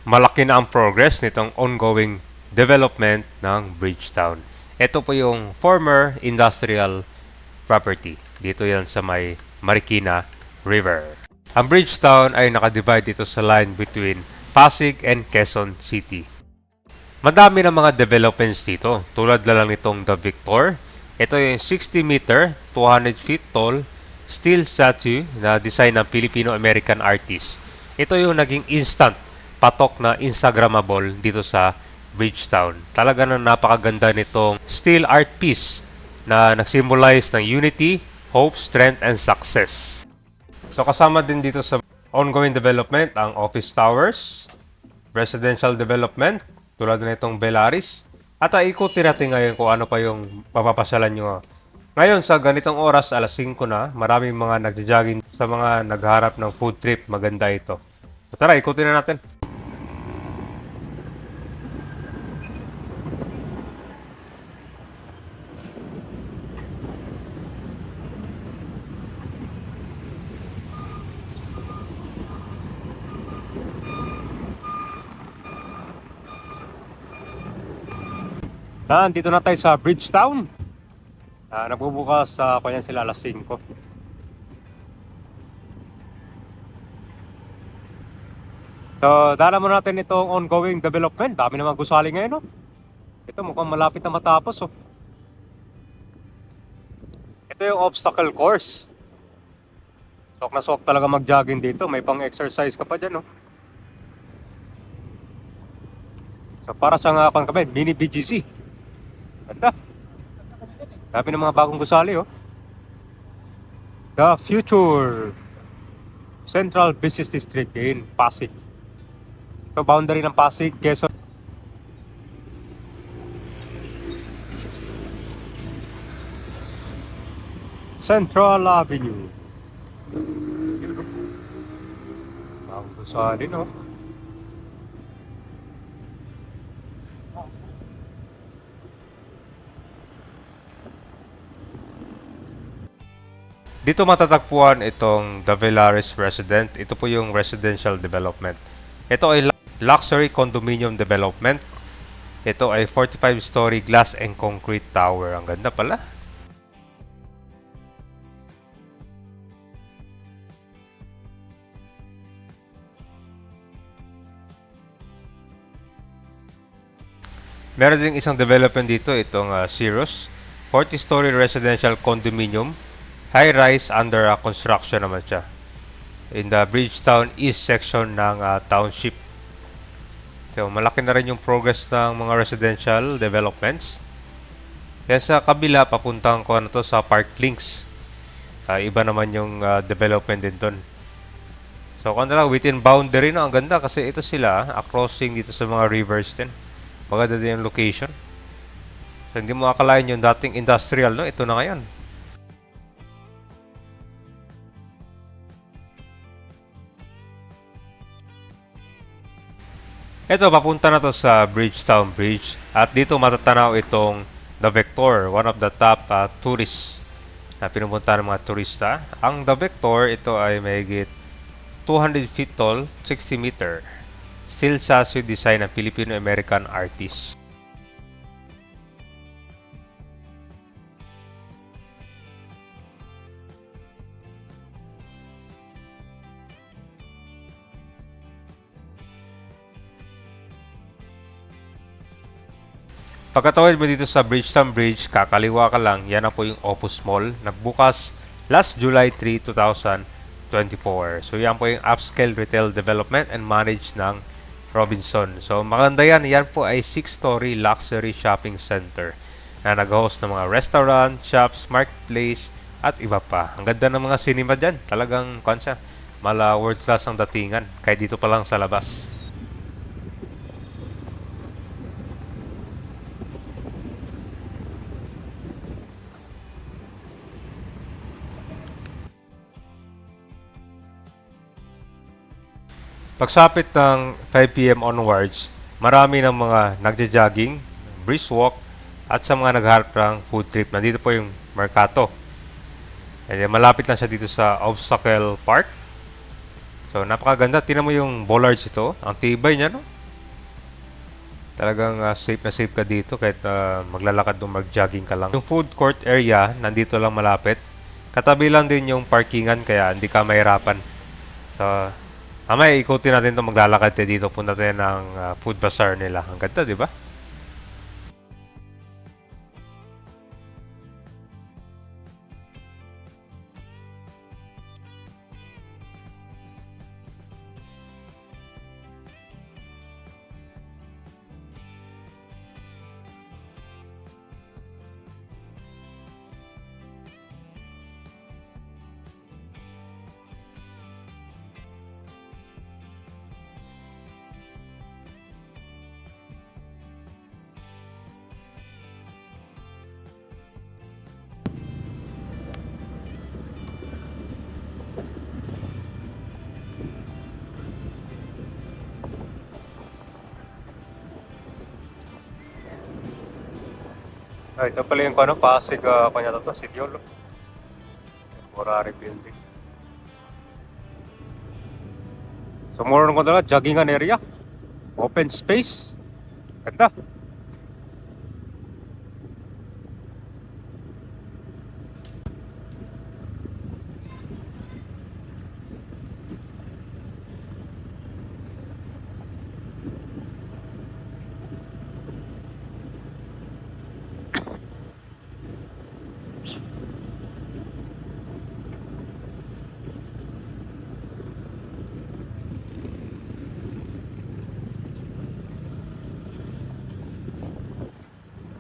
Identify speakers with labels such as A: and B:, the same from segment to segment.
A: malaki na ang progress nitong ongoing development ng Bridgetown. Ito po yung former industrial property. Dito yan sa may Marikina River. Ang Bridgetown ay nakadivide dito sa line between Pasig and Quezon City. Madami ng mga developments dito, tulad na lang nitong The Victor. Ito yung 60-meter, 200 feet tall, steel statue na design ng Filipino-American artist. Ito yung naging instant patok na Instagrammable dito sa Bridgetown. Talaga na napakaganda nitong steel art piece na nag-symbolize ng unity, hope, strength, and success. So kasama din dito sa ongoing development ang office towers, residential development, tulad na itong Bellaris. At ikutin natin ngayon kung ano pa yung papapasyalan nyo. Ngayon sa ganitong oras, alas 5 na, maraming mga nagja-jogging sa mga nagharap ng food trip. Maganda ito. So tara, ikutin na natin. Dito na tayo sa Bridgetown. Nagbubukas sa kanya sila alas 5. So, dala muna natin itong ongoing development. Dami naman gusali ngayon, no? Ito mukhang malapit na matapos, oh. Ito yung obstacle course. Sok na sok talaga mag-jogging dito. May pang-exercise ka pa dyan, no? So, para sa nga kang kami, mini BGC. Ganda. Dami ng mga bagong gusali, oh. The Future Central Business District in Pasig. Ito, boundary ng Pasig, Quezon. Central Avenue. Bagong gusali, no? Dito matatagpuan itong The Bellaris Resident. Ito po yung residential development. Ito ay luxury condominium development. Ito ay 45-story glass and concrete tower. Ang ganda pala. Meron din isang development dito, itong Cirrus. 40-story residential condominium. High-rise under construction naman siya. In the Bridgetown East section ng township. So, malaki na rin yung progress ng mga residential developments. Yan sa kabila, papuntang ko na to sa Park Links. Iba naman yung development din doon. So, kung lang, within boundary na, ang ganda kasi ito sila, crossing dito sa mga rivers din. Maganda din yung location. So, hindi mo akalain yung dating industrial, no? Ito na ngayon. Ito, papunta na to sa Bridgetown Bridge. At dito matatanaw itong The Victor, one of the top tourists na pinupunta ng mga turista. Ang The Victor, ito ay mahigit 200 feet tall, 60 meter. Steel statue design ng Filipino-American artist. Pagkatawid mo dito sa Bridgetown Bridge, kakaliwa ka lang, yan na po yung Opus Mall. Nagbukas last July 3, 2024. So yan po yung upscale retail development and managed ng Robinson. So maganda yan. Yan po ay 6-story luxury shopping center na nag-host ng mga restaurant, shops, marketplace, at iba pa. Ang ganda ng mga cinema dyan. Talagang, konsya, mala world class ang datingan. Kahit dito pa lang sa labas. Pagsapit ng 5 PM onwards, marami ng mga nagja-jogging, brisk walk, at sa mga naghaharap ng food trip. Nandito po yung Mercato. And malapit lang siya dito sa Obstacle Park. So, napakaganda. Tingnan mo yung bollards ito. Ang tibay niya, no? Talagang safe na safe ka dito kahit maglalakad o mag-jogging ka lang. Yung food court area, nandito lang malapit. Katabi lang din yung parkingan kaya hindi ka mahirapan. So, mamaya ikutin natin itong maglalakad tayo dito. Punta tayo ng food bazaar nila. Ang ganda, di ba? Ito pala yung Pasig, kanya to, Sidiolo. Morari building. So, more ko talaga, joggingan area. Open space. Ganda.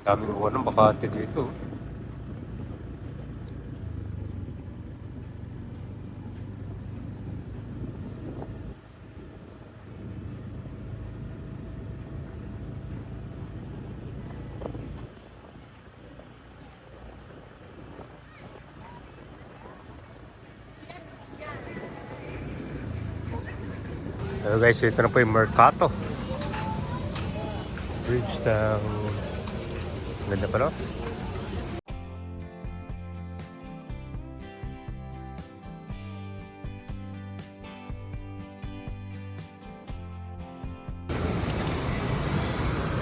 A: Daming ng bakante dito. So guys, ito na po yung Mercato. Bridgetown. Ganda pa, no?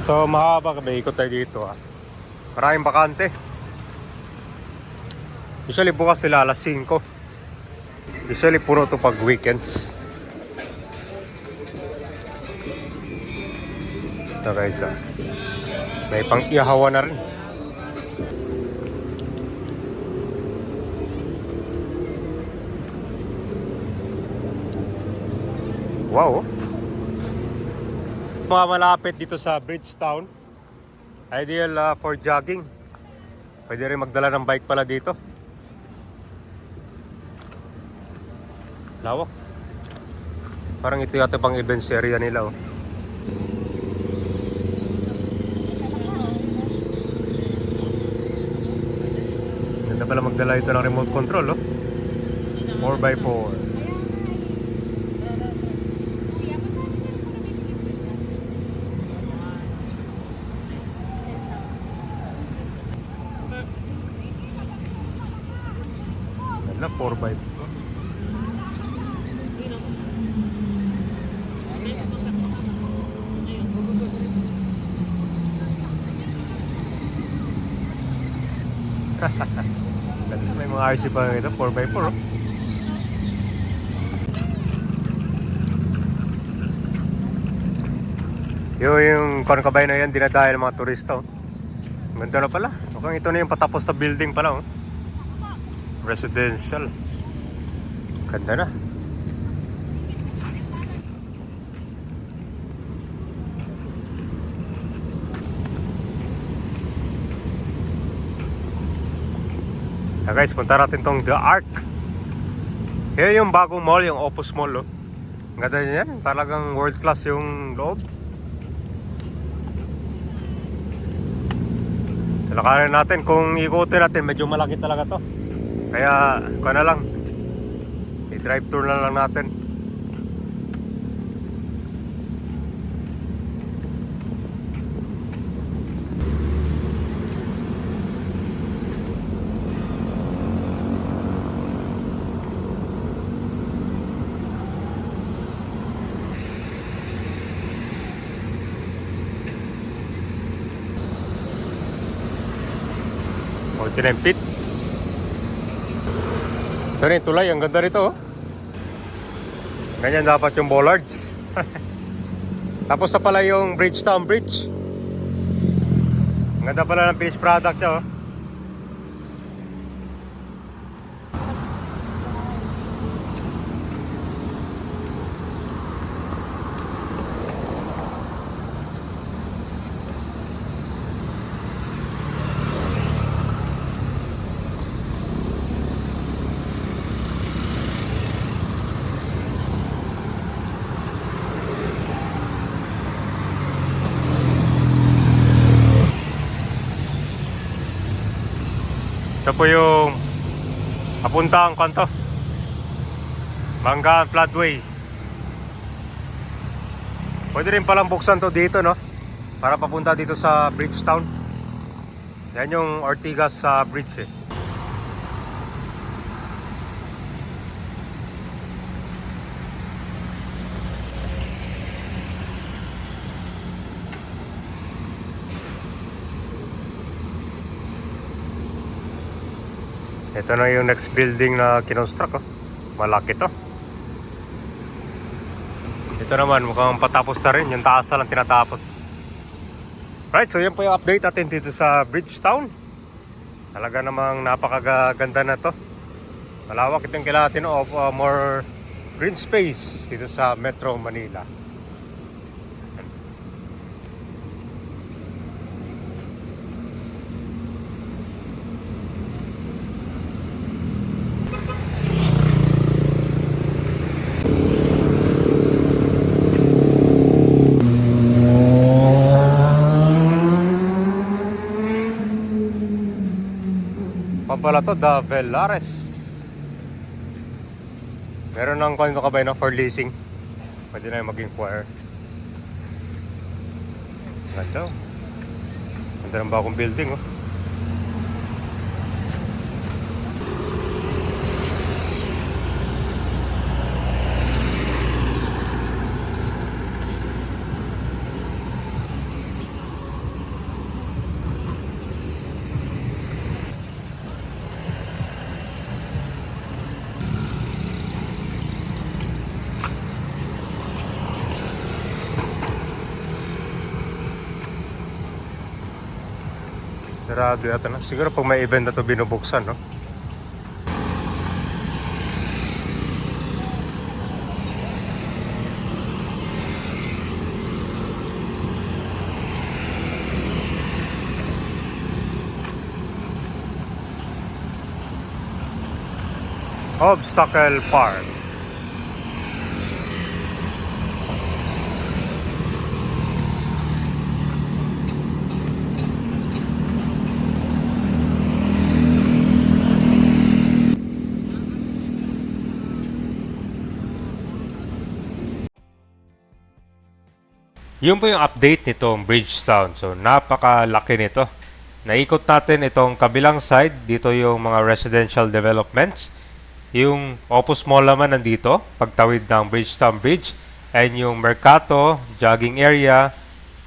A: So mahaba kami, ikot tayo dito. Maraming bakante. Usually bukas sila alas 5. Usually puro to pag weekends. Ito guys, may pang-ihawa na rin. Wow! Mga malapit dito sa Bridgetown. Ideal for jogging. Pwede rin magdala ng bike pala dito. Lawak. Parang ito yata pang events area nila. Ganda pala magdala ito ng remote control. 4x4. Ganda 4x4. May mga RC pa ito, 4x4. Yung kabay na yan, dinadayo ng mga turista. Ganda na pala. Mukhang ito na yung patapos sa building pala. Residential. Ganda na. Guys, punta natin tong The Arc. Yan yung bagong mall, yung Opus Mall. Ang ganda yan, talagang world class yung loob. Salakarin natin, kung ikutin natin, medyo malaki talaga to. Kaya, kung na lang, i-drive tour na lang natin. 49 feet. Ito rin, tulay. Ang ganda rito, oh. Ganyan dapat yung bollards. Tapos sa pala yung Bridgetown Bridge. Ang ganda pala ng finished product niya, oh. Ito po yung papuntang kanto Manggaan Floodway. Pwede rin palang buksan to dito, no? Para papunta dito sa Bridgetown. Yan yung Ortigas sa bridge, eh. Ito na yung next building na kinonstruct, oh. Malaki to. Ito naman mukhang patapos na rin. Yung taas na lang tinatapos. Right, so yan po yung update natin dito sa Bridgetown. Talaga namang napakaganda na to. Malawak itong kailangan natin of more green space dito sa Metro Manila. Pala to, the Velares. Meron ng kanito kabay na for leasing. Pwede na yung mag-inquire. Ganda, oh. Ganda ng bagong building, oh. Sarado yata na. Siguro pag may event na to binubuksan, no? Obstacle Park. Yun po yung update nitong Bridgetown. So, napakalaki nito. Naikot natin itong kabilang side. Dito yung mga residential developments. Yung Opus Mall naman nandito, pagtawid ng Bridgetown Bridge. And yung Mercato, jogging area,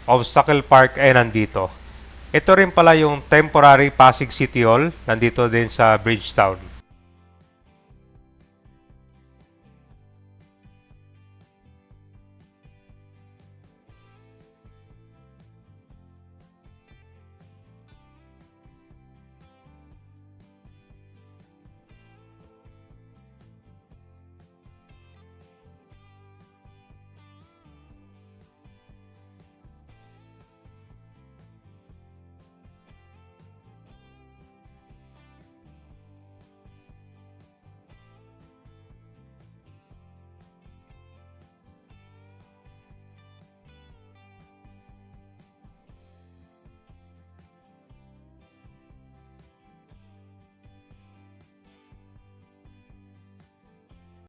A: Obstacle Park ay nandito. Ito rin pala yung temporary Pasig City Hall, nandito din sa Bridgetown.